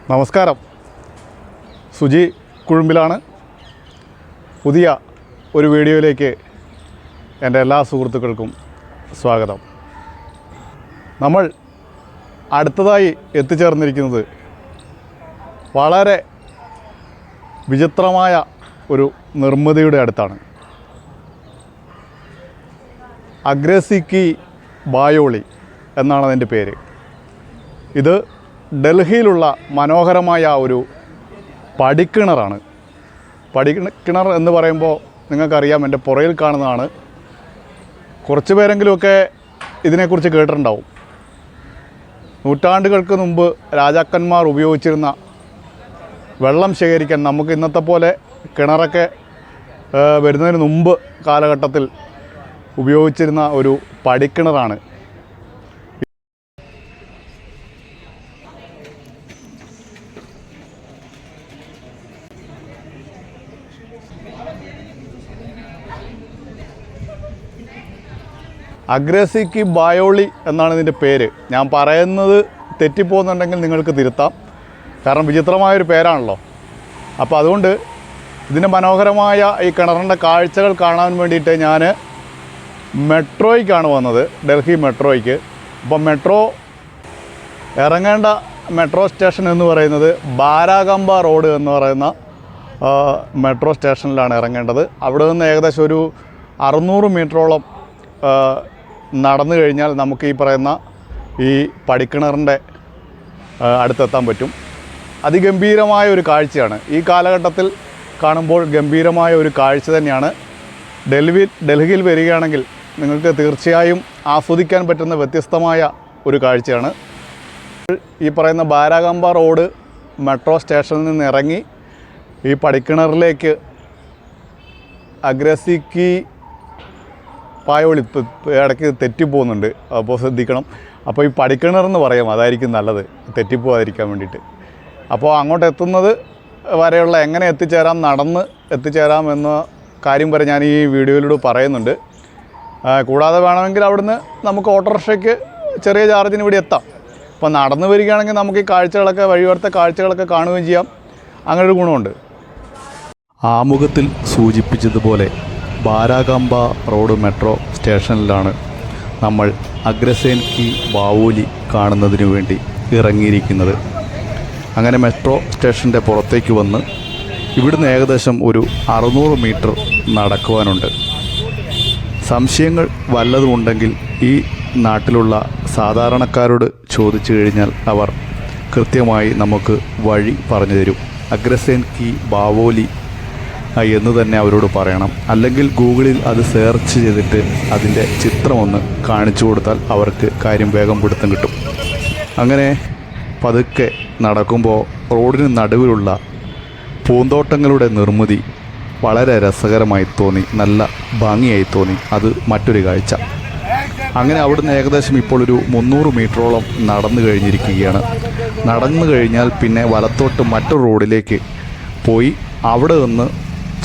നമസ്കാരം. സുജി കുഴുമ്പിലാണ്. പുതിയ ഒരു വീഡിയോയിലേക്ക് എൻ്റെ എല്ലാ സുഹൃത്തുക്കൾക്കും സ്വാഗതം. നമ്മൾ അടുത്തതായി എത്തിച്ചേർന്നിരിക്കുന്നത് വളരെ വിചിത്രമായ ഒരു നിർമ്മിതിയുടെ അടുത്താണ്. അഗ്രസിക്കി ബായോളി എന്നാണ് അതിൻ്റെ പേര്. ഇത് ഡൽഹിയിലുള്ള മനോഹരമായ ഒരു പടിക്കിണറാണ്. പടിക്കിണർ എന്ന് പറയുമ്പോൾ നിങ്ങൾക്കറിയാം, എൻ്റെ പുറയിൽ കാണുന്നതാണ്. കുറച്ച് പേരെങ്കിലുമൊക്കെ ഇതിനെക്കുറിച്ച് കേട്ടിട്ടുണ്ടാവും. നൂറ്റാണ്ടുകൾക്ക് മുമ്പ് രാജാക്കന്മാർ ഉപയോഗിച്ചിരുന്ന വെള്ളം ശേഖരിക്കാൻ, നമുക്ക് ഇന്നത്തെ പോലെ കിണറൊക്കെ വരുന്നതിന് മുമ്പ് കാലഘട്ടത്തിൽ ഉപയോഗിച്ചിരുന്ന ഒരു പടിക്കിണറാണ്. അഗ്രസിക്കി ബായോളി എന്നാണ് ഇതിൻ്റെ പേര്. ഞാൻ പറയുന്നത് തെറ്റിപ്പോകുന്നുണ്ടെങ്കിൽ നിങ്ങൾക്ക് തിരുത്താം, കാരണം വിചിത്രമായൊരു പേരാണല്ലോ. അപ്പോൾ അതുകൊണ്ട് ഇതിൻ്റെ മനോഹരമായ ഈ കിണറിൻ്റെ കാഴ്ചകൾ കാണാൻ വേണ്ടിയിട്ട് ഞാൻ മെട്രോയ്ക്കാണ് വന്നത്, ഡൽഹി മെട്രോയ്ക്ക്. അപ്പം മെട്രോ ഇറങ്ങേണ്ട മെട്രോ സ്റ്റേഷൻ എന്ന് പറയുന്നത് ബാരാഗംബ റോഡ് എന്ന് പറയുന്ന മെട്രോ സ്റ്റേഷനിലാണ് ഇറങ്ങേണ്ടത്. അവിടെ നിന്ന് ഏകദേശം ഒരു 600 മീറ്ററോളം നടന്നു കഴിഞ്ഞാൽ നമുക്ക് ഈ പറയുന്ന ഈ പടിക്കിണറിൻ്റെ അടുത്തെത്താൻ പറ്റും. അതിഗംഭീരമായ ഒരു കാഴ്ചയാണ്. ഈ കാലഘട്ടത്തിൽ കാണുമ്പോൾ ഗംഭീരമായ ഒരു കാഴ്ച തന്നെയാണ്. ഡൽഹിയിൽ വരികയാണെങ്കിൽ നിങ്ങൾക്ക് തീർച്ചയായും ആസ്വദിക്കാൻ പറ്റുന്ന വ്യത്യസ്തമായ ഒരു കാഴ്ചയാണ്. ഈ പറയുന്ന ബാരാഗംബ റോഡ് മെട്രോ സ്റ്റേഷനിൽ നിന്ന് ഇറങ്ങി ഈ പടിക്കിണറിലേക്ക് അഗ്രസിക്കി പായോളി ഇടയ്ക്ക് തെറ്റിപ്പോകുന്നുണ്ട്, അപ്പോൾ ശ്രദ്ധിക്കണം. അപ്പോൾ ഈ പടിക്കിണറെന്ന് പറയാം, അതായിരിക്കും നല്ലത്, തെറ്റിപ്പോകാതിരിക്കാൻ വേണ്ടിയിട്ട്. അപ്പോൾ അങ്ങോട്ട് എത്തുന്നത് വരെയുള്ള എങ്ങനെ എത്തിച്ചേരാം, നടന്ന് എത്തിച്ചേരാം എന്ന കാര്യം വരെ ഞാൻ ഈ വീഡിയോയിലൂടെ പറയുന്നുണ്ട്. കൂടാതെ വേണമെങ്കിൽ അവിടുന്ന് നമുക്ക് ഓട്ടോറിക്ഷയ്ക്ക് ചെറിയ ചാർജിന് ഇവിടെ എത്താം. അപ്പോൾ നടന്നു വരികയാണെങ്കിൽ നമുക്ക് ഈ കാഴ്ചകളൊക്കെ, വഴിയോരത്തെ കാഴ്ചകളൊക്കെ കാണുകയും ചെയ്യാം. അങ്ങനൊരു ഗുണമുണ്ട്. ആമുഖത്തിൽ സൂചിപ്പിച്ചതുപോലെ ബാരാഗംബ റോഡ് മെട്രോ സ്റ്റേഷനിലാണ് നമ്മൾ അഗ്രസിക്കി ബാവോലി കാണുന്നതിനു വേണ്ടി ഇറങ്ങിയിരിക്കുന്നത്. അങ്ങനെ മെട്രോ സ്റ്റേഷൻ്റെ പുറത്തേക്ക് വന്ന് ഇവിടുന്ന് ഏകദേശം ഒരു 600 മീറ്റർ നടക്കുവാനുണ്ട്. സംശയങ്ങൾ വല്ലതുമുണ്ടെങ്കിൽ ഈ നാട്ടിലുള്ള സാധാരണക്കാരോട് ചോദിച്ചു കഴിഞ്ഞാൽ അവർ കൃത്യമായി നമുക്ക് വഴി പറഞ്ഞു തരും. അഗ്രസിക്കി ബാവോലി എന്ന് തന്നെ അവരോട് പറയണം. അല്ലെങ്കിൽ ഗൂഗിളിൽ അത് സെർച്ച് ചെയ്തിട്ട് അതിൻ്റെ ചിത്രമൊന്ന് കാണിച്ചു കൊടുത്താൽ അവർക്ക് കാര്യം വേഗം പിടുത്തം കിട്ടും. അങ്ങനെ പതുക്കെ നടക്കുമ്പോൾ റോഡിന് നടുവിലുള്ള പൂന്തോട്ടങ്ങളുടെ നിർമ്മിതി വളരെ രസകരമായി തോന്നി, നല്ല ഭംഗിയായി തോന്നി. അത് മറ്റൊരു കാഴ്ച. അങ്ങനെ അവിടുന്ന് ഏകദേശം ഇപ്പോൾ ഒരു 300 മീറ്ററോളം നടന്നു കഴിഞ്ഞിരിക്കുകയാണ്. നടന്നു കഴിഞ്ഞാൽ പിന്നെ വലത്തോട്ട് മറ്റൊരു റോഡിലേക്ക് പോയി അവിടെ നിന്ന്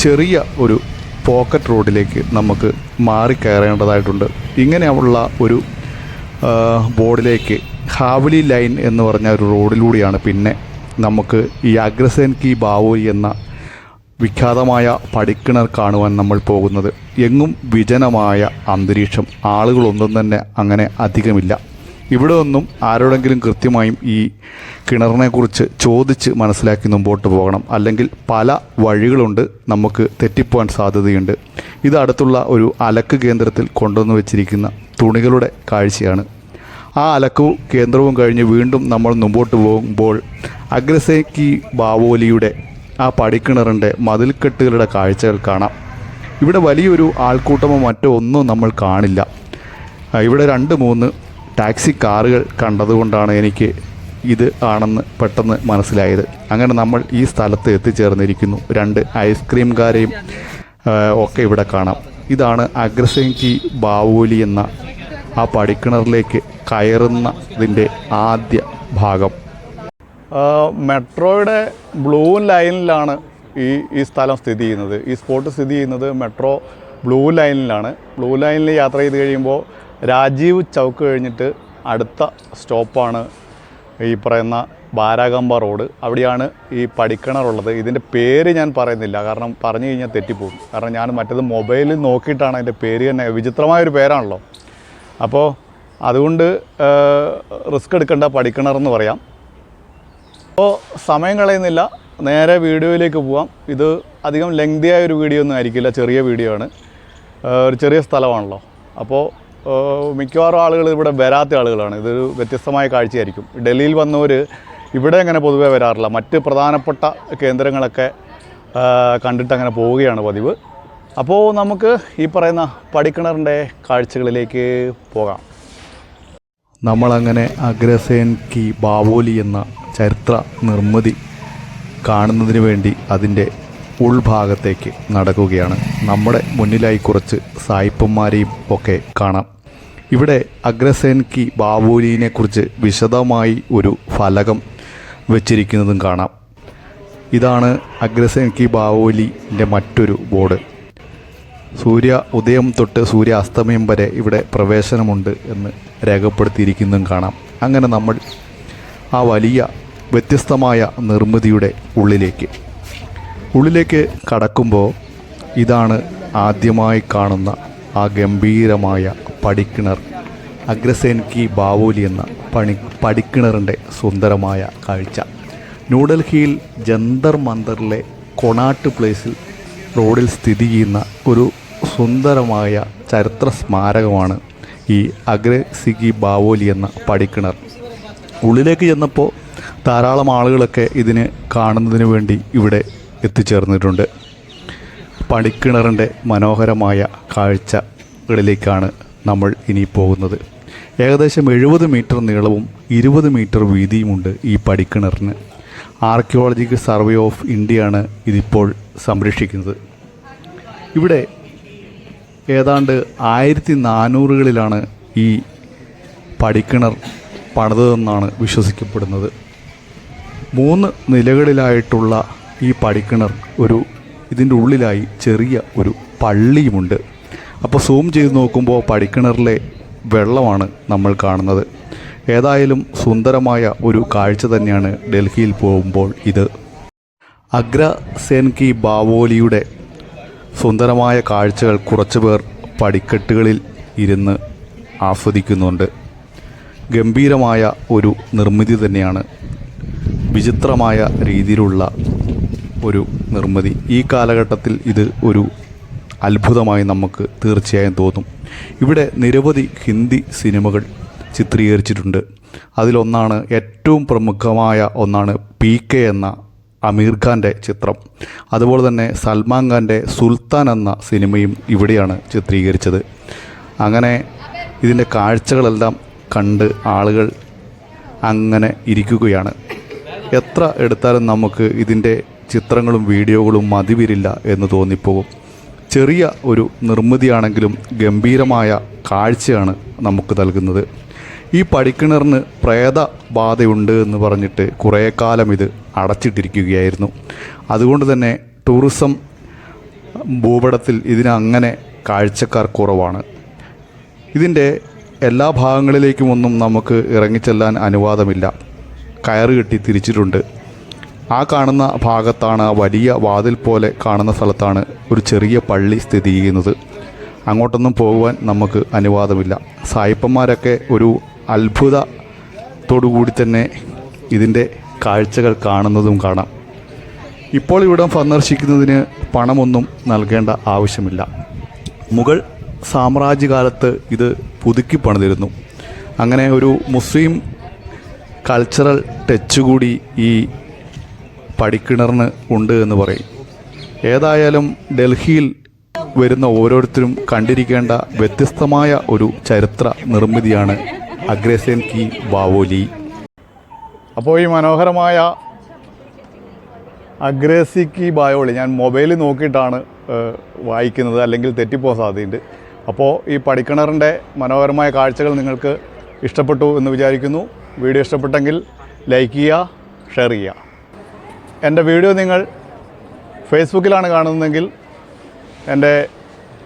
ചെറിയ ഒരു പോക്കറ്റ് റോഡിലേക്ക് നമുക്ക് മാറിക്കയറേണ്ടതായിട്ടുണ്ട്. ഇങ്ങനെയുള്ള ഒരു ബോർഡിലേക്ക് ഹാവലി ലൈൻ എന്ന് പറഞ്ഞ ഒരു റോഡിലൂടെയാണ് പിന്നെ നമുക്ക് ഈ അഗ്രസിക്കി ബാവോലി എന്ന വിഖ്യാതമായ പടിക്കിണർ കാണുവാൻ നമ്മൾ പോകുന്നത്. എങ്ങും വിജനമായ അന്തരീക്ഷം, ആളുകളൊന്നും തന്നെ അങ്ങനെ അധികമില്ല. ഇവിടെ ഒന്നും ആരോടെങ്കിലും കൃത്യമായും ഈ കിണറിനെക്കുറിച്ച് ചോദിച്ച് മനസ്സിലാക്കി മുമ്പോട്ട് പോകണം. അല്ലെങ്കിൽ പല വഴികളുണ്ട്, നമുക്ക് തെറ്റിപ്പോകാൻ സാധ്യതയുണ്ട്. ഇത് അടുത്തുള്ള ഒരു അലക്ക് കേന്ദ്രത്തിൽ കൊണ്ടുവന്ന് വെച്ചിരിക്കുന്ന തുണികളുടെ കാഴ്ചയാണ്. ആ അലക്കു കേന്ദ്രവും കഴിഞ്ഞ് വീണ്ടും നമ്മൾ മുമ്പോട്ട് പോകുമ്പോൾ അഗ്രസിക്കി ബാവോലിയുടെ ആ പടിക്കിണറിൻ്റെ മതിൽക്കെട്ടുകളുടെ കാഴ്ചകൾ കാണാം. ഇവിടെ വലിയൊരു ആൾക്കൂട്ടമോ മറ്റോ ഒന്നും നമ്മൾ കാണില്ല. ഇവിടെ 2-3 ടാക്സി കാറുകൾ കണ്ടതുകൊണ്ടാണ് എനിക്ക് ഇത് ആണെന്ന് പെട്ടെന്ന് മനസ്സിലായത്. അങ്ങനെ നമ്മൾ ഈ സ്ഥലത്ത് എത്തിച്ചേർന്നിരിക്കുന്നു. 2 ഐസ്ക്രീംകാരെയും ഒക്കെ ഇവിടെ കാണാം. ഇതാണ് അഗ്രസിക്കി ബാവോലി എന്ന ആ പടിക്കിണറിലേക്ക് കയറുന്നതിൻ്റെ ആദ്യ ഭാഗം. മെട്രോയുടെ ബ്ലൂ ലൈനിലാണ് ഈ സ്ഥലം സ്ഥിതി ചെയ്യുന്നത്. ഈ സ്പോട്ട് സ്ഥിതി ചെയ്യുന്നത് മെട്രോ ബ്ലൂ ലൈനിലാണ്. ബ്ലൂ ലൈനിൽ യാത്ര ചെയ്ത് കഴിയുമ്പോൾ രാജീവ് ചൗക്ക് കഴിഞ്ഞിട്ട് അടുത്ത സ്റ്റോപ്പാണ് ഈ പറയുന്ന ബാരാകമ്പ റോഡ്. അവിടെയാണ് ഈ പടിക്കിണറുള്ളത്. ഇതിൻ്റെ പേര് ഞാൻ പറയുന്നില്ല, കാരണം പറഞ്ഞു കഴിഞ്ഞാൽ തെറ്റിപ്പോകും. കാരണം ഞാൻ മറ്റേത് മൊബൈലിൽ നോക്കിയിട്ടാണ് അതിൻ്റെ പേര് തന്നെ, വിചിത്രമായൊരു പേരാണല്ലോ. അപ്പോൾ അതുകൊണ്ട് റിസ്ക് എടുക്കേണ്ട, പടിക്കിണറെന്ന് പറയാം. അപ്പോൾ സമയം കളയുന്നില്ല, നേരെ വീഡിയോയിലേക്ക് പോവാം. ഇത് അധികം ലെങ്തിയായ ഒരു വീഡിയോ ഒന്നും ആയിരിക്കില്ല, ചെറിയ വീഡിയോ ആണ്. ഒരു ചെറിയ സ്ഥലമാണല്ലോ. അപ്പോൾ മിക്കവാറും ആളുകൾ ഇവിടെ വരാത്ത ആളുകളാണ്. ഇതൊരു വ്യത്യസ്തമായ കാഴ്ചയായിരിക്കും. ഡൽഹിയിൽ വന്നവർ ഇവിടെ അങ്ങനെ പൊതുവെ വരാറില്ല. മറ്റ് പ്രധാനപ്പെട്ട കേന്ദ്രങ്ങളൊക്കെ കണ്ടിട്ട് അങ്ങനെ പോവുകയാണ് പതിവ്. അപ്പോൾ നമുക്ക് ഈ പറയുന്ന പടിക്കിണറിൻ്റെ കാഴ്ചകളിലേക്ക് പോകാം. നമ്മളങ്ങനെ അഗ്രസേൻ കി ബാവോലി എന്ന ചരിത്ര നിർമ്മിതി കാണുന്നതിന് വേണ്ടി അതിൻ്റെ ഉൾഭാഗത്തേക്ക് നടക്കുകയാണ്. നമ്മുടെ മുന്നിലായി കുറച്ച് സായിപ്പന്മാരെയും ഒക്കെ കാണാം. ഇവിടെ അഗ്രസേൻ കി ബാവോലിനെക്കുറിച്ച് വിശദമായി ഒരു ഫലകം വെച്ചിരിക്കുന്നതും കാണാം. ഇതാണ് അഗ്രസേൻ കി ബാവോലിൻ്റെ മറ്റൊരു ബോർഡ്. സൂര്യ ഉദയം തൊട്ട് സൂര്യ അസ്തമയം വരെ ഇവിടെ പ്രവേശനമുണ്ട് എന്ന് രേഖപ്പെടുത്തിയിരിക്കുന്നതും കാണാം. അങ്ങനെ നമ്മൾ ആ വലിയ വ്യത്യസ്തമായ നിർമ്മിതിയുടെ ഉള്ളിലേക്ക് കടക്കുമ്പോൾ ഇതാണ് ആദ്യമായി കാണുന്ന ആ ഗംഭീരമായ പടിക്കിണർ, അഗ്രസേൻ കി ബാവോലി എന്ന പടിക്കിണറിൻ്റെ സുന്ദരമായ കാഴ്ച. ന്യൂഡൽഹിയിൽ ജന്തർ മന്ദറിലെ കൊണാട്ട് പ്ലേസിൽ റോഡിൽ സ്ഥിതി ചെയ്യുന്ന ഒരു സുന്ദരമായ ചരിത്ര സ്മാരകമാണ് ഈ അഗ്രസേൻ കി ബാവോലി എന്ന പടിക്കിണർ. ഉള്ളിലേക്ക് ചെന്നപ്പോൾ ധാരാളം ആളുകളൊക്കെ ഇതിന് കാണുന്നതിന് വേണ്ടി ഇവിടെ എത്തിച്ചേർന്നിട്ടുണ്ട്. പടിക്കിണറിൻ്റെ മനോഹരമായ കാഴ്ചകളിലേക്കാണ് നമ്മൾ ഇനി പോകുന്നത്. ഏകദേശം 70 മീറ്റർ നീളവും 20 മീറ്റർ വീതിയുമുണ്ട് ഈ പടിക്കിണറിന്. ആർക്കിയോളജിക്കൽ സർവേ ഓഫ് ഇന്ത്യയാണ് ഇതിപ്പോൾ സംരക്ഷിക്കുന്നത്. ഇവിടെ ഏതാണ്ട് 1400കളിലാണ് ഈ പടിക്കിണർ പണിതതെന്നാണ് വിശ്വസിക്കപ്പെടുന്നത്. 3 നിലകളിലായിട്ടുള്ള ഈ പടിക്കിണർ ഇതിൻ്റെ ഉള്ളിലായി ചെറിയ ഒരു പള്ളിയുമുണ്ട്. അപ്പോൾ സൂം ചെയ്ത് നോക്കുമ്പോൾ പടിക്കിണറിലെ വെള്ളമാണ് നമ്മൾ കാണുന്നത്. ഏതായാലും സുന്ദരമായ ഒരു കാഴ്ച തന്നെയാണ് ഡൽഹിയിൽ പോകുമ്പോൾ ഇത്. അഗ്രസേൻ കി ബാവോലിയുടെ സുന്ദരമായ കാഴ്ചകൾ കുറച്ചുപേർ പടിക്കെട്ടുകളിൽ ഇരുന്ന് ആസ്വദിക്കുന്നുണ്ട്. ഗംഭീരമായ ഒരു നിർമ്മിതി തന്നെയാണ്, വിചിത്രമായ രീതിയിലുള്ള ഒരു നിർമ്മിതി. ഈ കാലഘട്ടത്തിൽ ഇത് ഒരു അത്ഭുതമായി നമുക്ക് തീർച്ചയായും തോന്നും. ഇവിടെ നിരവധി ഹിന്ദി സിനിമകൾ ചിത്രീകരിച്ചിട്ടുണ്ട്. അതിലൊന്നാണ്, ഏറ്റവും പ്രമുഖമായ ഒന്നാണ് PK എന്ന അമീർ ഖാൻ്റെ ചിത്രം. അതുപോലെ തന്നെ സൽമാൻ ഖാൻ്റെ സുൽത്താൻ എന്ന സിനിമയും ഇവിടെയാണ് ചിത്രീകരിച്ചത്. അങ്ങനെ ഇതിൻ്റെ കാഴ്ചകളെല്ലാം കണ്ട് ആളുകൾ അങ്ങനെ ഇരിക്കുകയാണ്. എത്ര എടുത്താലും നമുക്ക് ഇതിൻ്റെ ചിത്രങ്ങളും വീഡിയോകളും മതിവരില്ല എന്ന് തോന്നിപ്പോകും. ചെറിയ ഒരു നിർമ്മിതിയാണെങ്കിലും ഗംഭീരമായ കാഴ്ചയാണ് നമുക്ക് നൽകുന്നത്. ഈ പടിക്കിണറിന് പ്രേതബാധയുണ്ട് എന്ന് പറഞ്ഞിട്ട് കുറേ കാലം ഇത് അടച്ചിട്ടിരിക്കുകയായിരുന്നു. അതുകൊണ്ട് തന്നെ ടൂറിസം ഭൂപടത്തിൽ ഇതിനങ്ങനെ കാഴ്ചക്കാർ കുറവാണ്. ഇതിൻ്റെ എല്ലാ ഭാഗങ്ങളിലേക്കുമൊന്നും നമുക്ക് ഇറങ്ങിച്ചെല്ലാൻ അനുവാദമില്ല. കയറ് കെട്ടി തിരിച്ചിട്ടുണ്ട്. ആ കാണുന്ന ഭാഗത്താണ്, ആ വലിയ വാതിൽ പോലെ കാണുന്ന സ്ഥലത്താണ് ഒരു ചെറിയ പള്ളി സ്ഥിതി ചെയ്യുന്നത്. അങ്ങോട്ടൊന്നും പോകുവാൻ നമുക്ക് അനുവാദമില്ല. സായിപ്പന്മാരൊക്കെ ഒരു അത്ഭുതത്തോടുകൂടി തന്നെ ഇതിൻ്റെ കാഴ്ചകൾ കാണുന്നതും കാണാം. ഇപ്പോൾ ഇവിടെ സന്ദർശിക്കുന്നതിന് പണമൊന്നും നൽകേണ്ട ആവശ്യമില്ല. മുഗൾ സാമ്രാജ്യകാലത്ത് ഇത് പുതുക്കി പണിതിരുന്നു. അങ്ങനെ ഒരു മുസ്ലിം കൾച്ചറൽ ടച്ച് കൂടി ഈ പടിക്കിണറിന് ഉണ്ട് എന്ന് പറയും. ഏതായാലും ഡൽഹിയിൽ വരുന്ന ഓരോരുത്തരും കണ്ടിരിക്കേണ്ട വ്യത്യസ്തമായ ഒരു ചരിത്ര നിർമ്മിതിയാണ് അഗ്രസേൻ കി ബാവോലി. അപ്പോൾ ഈ മനോഹരമായ അഗ്രസേൻ കി ബാവോലി ഞാൻ മൊബൈലിൽ നോക്കിയിട്ടാണ് വായിക്കുന്നത്, അല്ലെങ്കിൽ തെറ്റിപ്പോകാൻ സാധ്യതയുണ്ട്. അപ്പോൾ ഈ പടിക്കിണറിൻ്റെ മനോഹരമായ കാഴ്ചകൾ നിങ്ങൾക്ക് ഇഷ്ടപ്പെട്ടു എന്ന് വിചാരിക്കുന്നു. വീഡിയോ ഇഷ്ടപ്പെട്ടെങ്കിൽ ലൈക്ക് ചെയ്യുക, ഷെയർ ചെയ്യുക. എൻ്റെ വീഡിയോ നിങ്ങൾ ഫേസ്ബുക്കിലാണ് കാണുന്നതെങ്കിൽ എൻ്റെ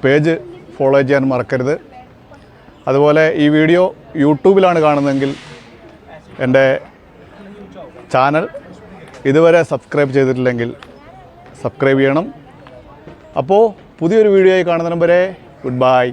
പേജ് ഫോളോ ചെയ്യാൻ മറക്കരുത്. അതുപോലെ ഈ വീഡിയോ യൂട്യൂബിലാണ് കാണുന്നതെങ്കിൽ എൻ്റെ ചാനൽ ഇതുവരെ സബ്സ്ക്രൈബ് ചെയ്തിട്ടില്ലെങ്കിൽ സബ്സ്ക്രൈബ് ചെയ്യണം. അപ്പോൾ പുതിയൊരു വീഡിയോ ആയി കാണുന്നതിന് വരെ ഗുഡ് ബൈ.